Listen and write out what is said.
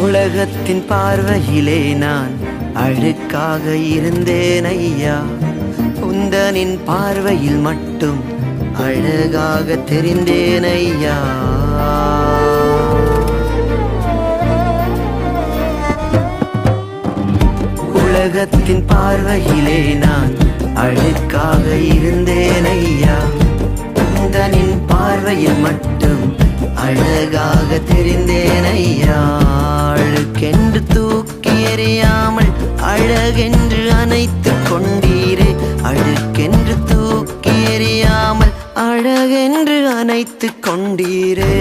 உலகத்தின் பார்வையிலே நான் அழுக்காக இருந்தேன் ஐயா, உந்தனின் பார்வையில் மட்டும் அழகாக தெரிந்தேன் ஐயா. உலகத்தின் பார்வையிலே நான் அழுக்காக இருந்தேன் ஐயா, உந்தனின் பார்வையில் மட்டும் அழகாக தெரிந்தேன் ஐயா. அழுக்கென்று தூக்கி எறியாமல் அழகென்று அணைத்து கொண்டீரே, அழுக்கென்று தூக்கி எறியாமல் அழகென்று அணைத்து கொண்டீரே.